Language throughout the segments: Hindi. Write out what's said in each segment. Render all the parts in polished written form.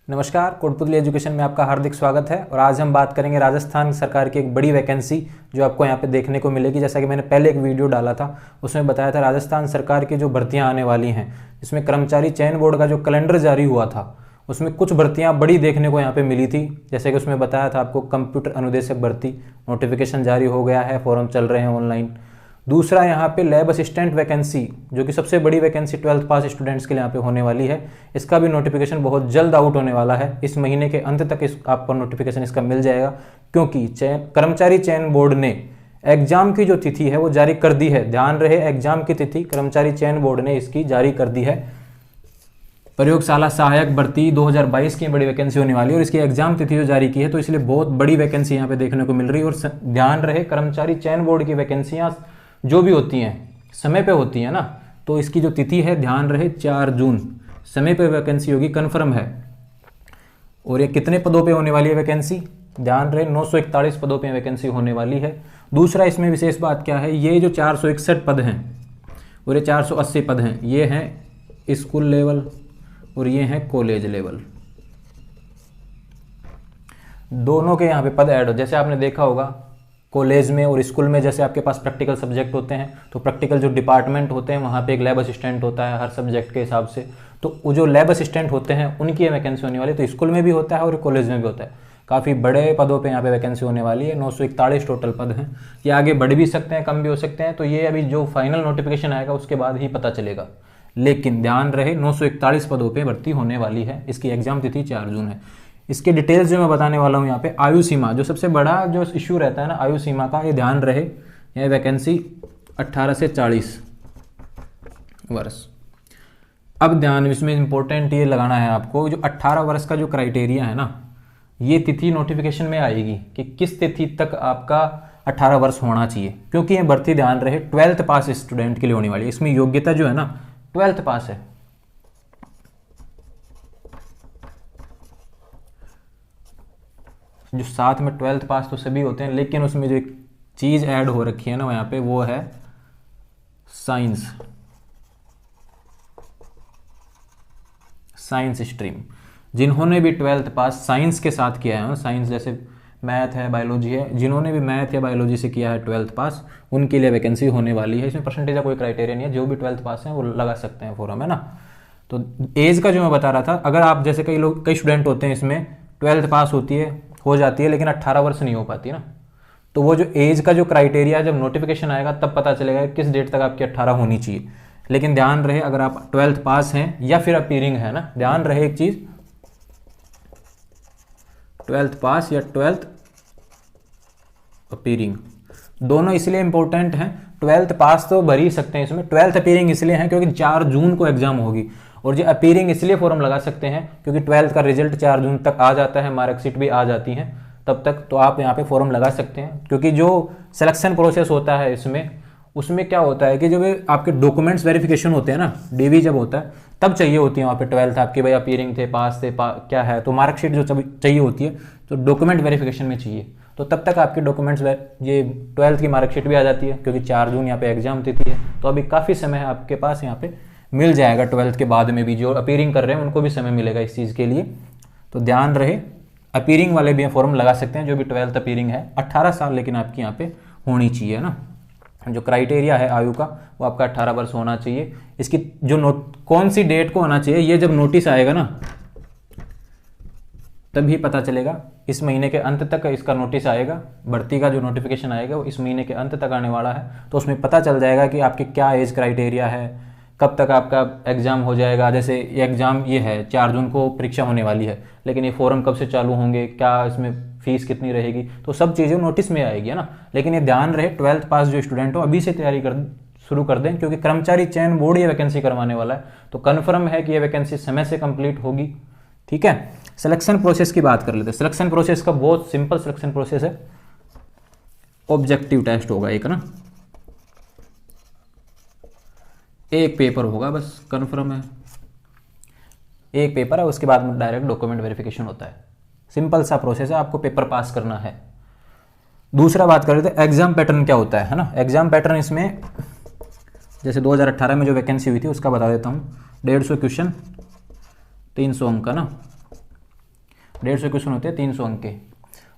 नमस्कार, कोटपुतली एजुकेशन में आपका हार्दिक स्वागत है। और आज हम बात करेंगे राजस्थान सरकार की एक बड़ी वैकेंसी जो आपको यहाँ पे देखने को मिलेगी। जैसा कि मैंने पहले एक वीडियो डाला था, उसमें बताया था राजस्थान सरकार की जो भर्तियाँ आने वाली हैं, इसमें कर्मचारी चयन बोर्ड का जो कैलेंडर जारी हुआ था उसमें कुछ भर्तियाँ बड़ी देखने को यहाँ पे मिली थी। जैसे कि उसमें बताया था आपको कंप्यूटर अनुदेशक भर्ती नोटिफिकेशन जारी हो गया है, फॉर्म चल रहे हैं ऑनलाइन। दूसरा यहाँ पे लैब असिस्टेंट वैकेंसी, जो कि सबसे बड़ी वैकेंसी 12th पास स्टूडेंट्स के लिए यहाँ पे होने वाली है, इसका भी नोटिफिकेशन बहुत जल्द आउट होने वाला है। इस महीने के अंत तक आपको नोटिफिकेशन इसका मिल जाएगा, क्योंकि कर्मचारी चयन बोर्ड ने एग्जाम की जो तिथि है वो जारी कर दी है। ध्यान रहे, एग्जाम की तिथि कर्मचारी चयन बोर्ड ने इसकी जारी कर दी है। प्रयोगशाला सहायक भर्ती 2022 की बड़ी वैकेंसी होने वाली है और इसकी एग्जाम तिथि जो जारी की है, तो इसलिए बहुत बड़ी वैकेंसी यहाँ पे देखने को मिल रही है। और ध्यान रहे, कर्मचारी चयन बोर्ड की वैकेंसियां जो भी होती हैं समय पे होती हैं ना, तो इसकी जो तिथि है ध्यान रहे 4 जून समय पे वैकेंसी होगी, कन्फर्म है। और ये कितने पदों पे होने वाली है वैकेंसी, ध्यान रहे 941 पदों पे वैकेंसी होने वाली है। दूसरा इसमें विशेष बात क्या है, ये जो 461 पद हैं और ये 480 पद हैं, ये हैं स्कूल लेवल और ये हैं कॉलेज लेवल, दोनों के यहाँ पे पद ऐड हो। जैसे आपने देखा होगा कॉलेज में और स्कूल में, जैसे आपके पास प्रैक्टिकल सब्जेक्ट होते हैं, तो प्रैक्टिकल जो डिपार्टमेंट होते हैं वहाँ पे एक लैब असिस्टेंट होता है हर सब्जेक्ट के हिसाब से। तो वो जो लैब असिस्टेंट होते हैं उनकी वैकेंसी होने वाली है। तो स्कूल में भी होता है और कॉलेज में भी होता है। काफ़ी बड़े पदों पे यहाँ पे वैकेंसी होने वाली है। 941 टोटल पद हैं। ये आगे बढ़ भी सकते हैं, कम भी हो सकते हैं। तो ये अभी जो फाइनल नोटिफिकेशन आएगा उसके बाद ही पता चलेगा। लेकिन ध्यान रहे 941 पदों पर भर्ती होने वाली है। इसकी एग्जाम तिथि 4 जून है। इसके डिटेल्स जो मैं बताने वाला हूँ यहाँ पे, आयु सीमा जो सबसे बड़ा जो इश्यू रहता है ना आयु सीमा का, ये ध्यान रहे, यह वैकेंसी 18 से 40 वर्ष। अब ध्यान इसमें इंपॉर्टेंट ये लगाना है आपको, जो 18 वर्ष का जो क्राइटेरिया है ना, ये तिथि नोटिफिकेशन में आएगी कि किस तिथि तक आपका 18 वर्ष होना चाहिए, क्योंकि ये भर्ती ध्यान रहे 12th पास स्टूडेंट के लिए होने वाली है। इसमें योग्यता जो है ना 12th पास है। जो साथ में 12th पास तो सभी होते हैं, लेकिन उसमें जो एक चीज़ ऐड हो रखी है ना यहाँ पे, वो है साइंस स्ट्रीम। जिन्होंने भी 12th पास साइंस के साथ किया है, साइंस जैसे मैथ है, बायोलॉजी है, जिन्होंने भी मैथ या बायोलॉजी से किया है 12th पास, उनके लिए वैकेंसी होने वाली है। इसमें परसेंटेज का कोई क्राइटेरिया नहीं है, जो भी 12th पास है वो लगा सकते हैं फॉर्म, है ना। तो एज का जो मैं बता रहा था, अगर आप जैसे कई स्टूडेंट होते हैं इसमें 12th पास हो जाती है लेकिन 18 वर्ष नहीं हो पाती ना, तो वो जो एज का जो क्राइटेरिया जब नोटिफिकेशन आएगा तब पता चलेगा किस डेट तक आपकी 18 होनी चाहिए। लेकिन ध्यान रहे, अगर आप 12th पास हैं या फिर अपीयरिंग है ना, ध्यान रहे एक चीज, 12th पास या 12th अपीयरिंग दोनों इसलिए इंपॉर्टेंट हैं। 12th पास तो भर ही सकते हैं इसमें, 12th अपीयरिंग इसलिए है क्योंकि 4 जून को एग्जाम होगी। और जो अपीयरिंग इसलिए फॉर्म लगा सकते हैं क्योंकि 12th का रिजल्ट 4 जून तक आ जाता है, मार्कशीट भी आ जाती हैं तब तक, तो आप यहाँ पे फॉर्म लगा सकते हैं। क्योंकि जो सिलेक्शन प्रोसेस होता है उसमें क्या होता है कि जब आपके डॉक्यूमेंट्स वेरिफिकेशन होते हैं ना, डीवी जब होता है तब चाहिए होती है वहाँ पे 12th आपकी, भाई अपीयरिंग थे, पास थे, क्या है, तो मार्कशीट जो चाहिए होती है तो डॉक्यूमेंट वेरिफिकेशन में चाहिए। तो तब तक आपके डॉक्यूमेंट्स ये 12th की मार्कशीट भी आ जाती है, क्योंकि 4 जून यहाँ पे एग्जाम तिथि है। तो अभी काफ़ी समय है आपके पास, यहाँ पे मिल जाएगा। 12th के बाद में भी जो अपीयरिंग कर रहे हैं उनको भी समय मिलेगा इस चीज़ के लिए। तो ध्यान रहे, अपीयरिंग वाले भी फॉर्म लगा सकते हैं जो भी 12th अपीयरिंग है। 18 साल लेकिन आपकी यहाँ पे होनी चाहिए ना, जो क्राइटेरिया है आयु का वो आपका 18 वर्ष होना चाहिए। इसकी जो कौन सी डेट को होना चाहिए, ये जब नोटिस आएगा ना तभी पता चलेगा। इस महीने के अंत तक इसका नोटिस आएगा, भर्ती का जो नोटिफिकेशन आएगा वो इस महीने के अंत तक आने वाला है। तो उसमें पता चल जाएगा कि आपके क्या एज क्राइटेरिया है, कब तक आपका एग्जाम हो जाएगा। जैसे ये एग्जाम ये है 4 जून को परीक्षा होने वाली है, लेकिन ये फॉर्म कब से चालू होंगे, क्या इसमें फीस कितनी रहेगी, तो सब चीज़ें नोटिस में आएगी, है ना। लेकिन ये ध्यान रहे 12th पास जो स्टूडेंट हो अभी से तैयारी शुरू कर दें, क्योंकि कर्मचारी चयन बोर्ड ये वैकेंसी करवाने वाला है। तो कन्फर्म है कि ये वैकेंसी समय से कंप्लीट होगी, ठीक है। सिलेक्शन प्रोसेस की बात कर लेते हैं। सिलेक्शन प्रोसेस का बहुत सिंपल सिलेक्शन प्रोसेस है। ऑब्जेक्टिव टेस्ट होगा एक ना, एक पेपर होगा बस, कन्फर्म है, एक पेपर है, उसके बाद में डायरेक्ट डॉक्यूमेंट वेरिफिकेशन होता है। सिंपल सा प्रोसेस है, आपको पेपर पास करना है। दूसरा बात कर रहे थे एग्जाम पैटर्न क्या होता है ना। एग्जाम पैटर्न इसमें जैसे 2018 में जो वैकेंसी हुई थी उसका बता देता हूँ। 150 क्वेश्चन, 300 अंक का ना, 150 क्वेश्चन होते हैं 300 अंक के।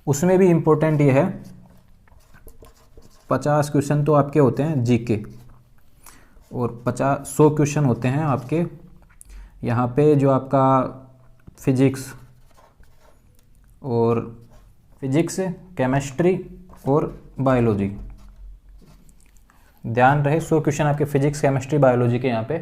उसमें भी इम्पोर्टेंट ये है 50 क्वेश्चन तो आपके होते हैं जीके और 100 क्वेश्चन होते हैं आपके यहाँ पे जो आपका फिजिक्स और केमिस्ट्री और बायोलॉजी। ध्यान रहे 100 क्वेश्चन आपके फिजिक्स केमिस्ट्री बायोलॉजी के यहाँ पे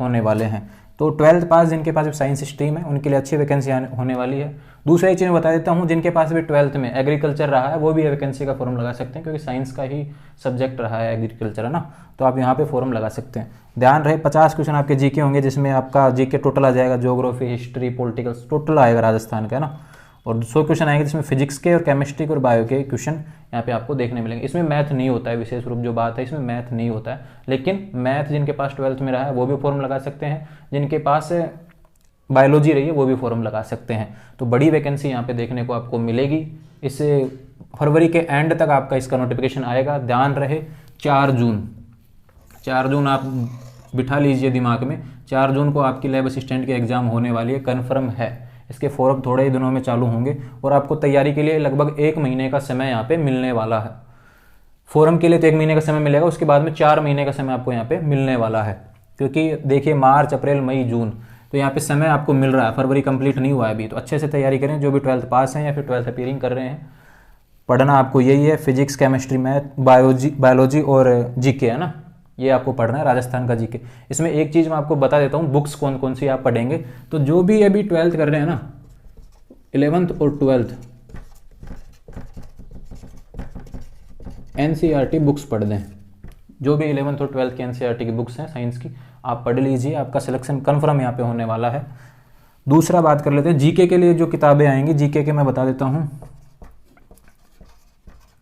होने वाले हैं। तो 12th पास जिनके पास साइंस स्ट्रीम है उनके लिए अच्छी वैकेंसी होने वाली है। दूसरा एक चीज़ मैं बता देता हूँ, जिनके पास भी 12th में एग्रीकल्चर रहा है वो भी वैकेंसी का फॉर्म लगा सकते हैं, क्योंकि साइंस का ही सब्जेक्ट रहा है एग्रीकल्चर, है ना। तो आप यहाँ पे फॉर्म लगा सकते हैं। ध्यान रहे 50 क्वेश्चन आपके जीके होंगे, जिसमें आपका जीके टोटल आ जाएगा ज्योग्राफी, हिस्ट्री, पॉलिटिकल टोटल आएगा राजस्थान का, है ना। और 100 क्वेश्चन आएंगे जिसमें फिजिक्स के और केमिस्ट्री के और बायो के क्वेश्चन यहाँ पे आपको देखने मिलेंगे। इसमें मैथ नहीं होता है, विशेष रूप जो बात है इसमें मैथ नहीं होता है, लेकिन मैथ जिनके पास 12th में रहा है वो भी फॉर्म लगा सकते हैं, जिनके पास बायोलॉजी रही है वो भी फॉर्म लगा सकते हैं। तो बड़ी वैकेंसी यहाँ पे देखने को आपको मिलेगी। इस फरवरी के एंड तक आपका इसका नोटिफिकेशन आएगा। ध्यान रहे 4 जून आप बिठा लीजिए दिमाग में, 4 जून को आपकी लैब असिस्टेंट की एग्जाम होने वाली है, कन्फर्म है। इसके फॉर्म थोड़े ही दिनों में चालू होंगे और आपको तैयारी के लिए लगभग 1 महीने का समय यहाँ पे मिलने वाला है। फॉर्म के लिए तो 1 महीने का समय मिलेगा, उसके बाद में 4 महीने का समय आपको यहाँ पे मिलने वाला है, क्योंकि देखिए मार्च, अप्रैल, मई, जून तो यहाँ पे समय आपको मिल रहा है। फरवरी कंप्लीट नहीं हुआ है अभी, तो अच्छे से तैयारी करें जो भी 12th पास हैं या फिर 12th अपीयरिंग कर रहे हैं। पढ़ना आपको यही है, फिजिक्स, केमिस्ट्री, मैथ, बायोलॉजी और जीके, है ना, ये आपको पढ़ना है राजस्थान का जीके। इसमें एक चीज़ मैं आपको बता देता हूँ, बुक्स कौन कौन सी आप पढ़ेंगे। तो जो भी अभी 12th कर रहे हैं ना, 11th और 12th NCERT बुक्स पढ़ दें। जो भी 11th और 12th की NCERT की बुक्स हैं साइंस की, आप पढ़ लीजिए, आपका सिलेक्शन कन्फर्म यहाँ पे होने वाला है। दूसरा बात कर लेते हैं जीके के लिए जो किताबें आएंगी। जीके के मैं बता देता हूँ,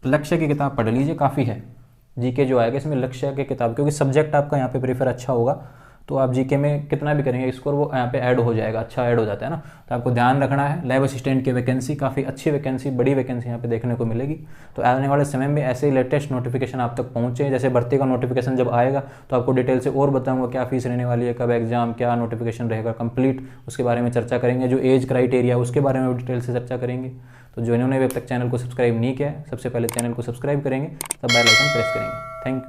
लक्ष्य की किताब पढ़ लीजिए, काफ़ी है। जीके जो आएगा इसमें लक्ष्य की किताब, क्योंकि सब्जेक्ट आपका यहाँ पे प्रेफर अच्छा होगा तो आप जीके में कितना भी करेंगे स्कोर वो यहाँ पे ऐड हो जाएगा, अच्छा ऐड हो जाता है ना। तो आपको ध्यान रखना है। लैब असिस्टेंट की वैकेंसी काफ़ी अच्छी वैकेंसी, बड़ी वैकेंसी यहाँ पे देखने को मिलेगी। तो आने वाले समय में ऐसे ही लेटेस्ट नोटिफिकेशन आप तक पहुँचे। जैसे भर्ती का नोटिफिकेशन जब आएगा तो आपको डिटेल से और बताऊँगा क्या फीस रहने वाली है, कब एग्जाम, क्या नोटिफिकेशन रहेगा कंप्लीट, उसके बारे में चर्चा करेंगे। जो एज क्राइटेरिया उसके बारे में डिटेल से चर्चा करेंगे। तो जो इन्होंने अभी तक चैनल को सब्सक्राइब नहीं किया है, सबसे पहले चैनल को सब्सक्राइब करेंगे, तब बेल आइकन प्रेस करेंगे। Thank you.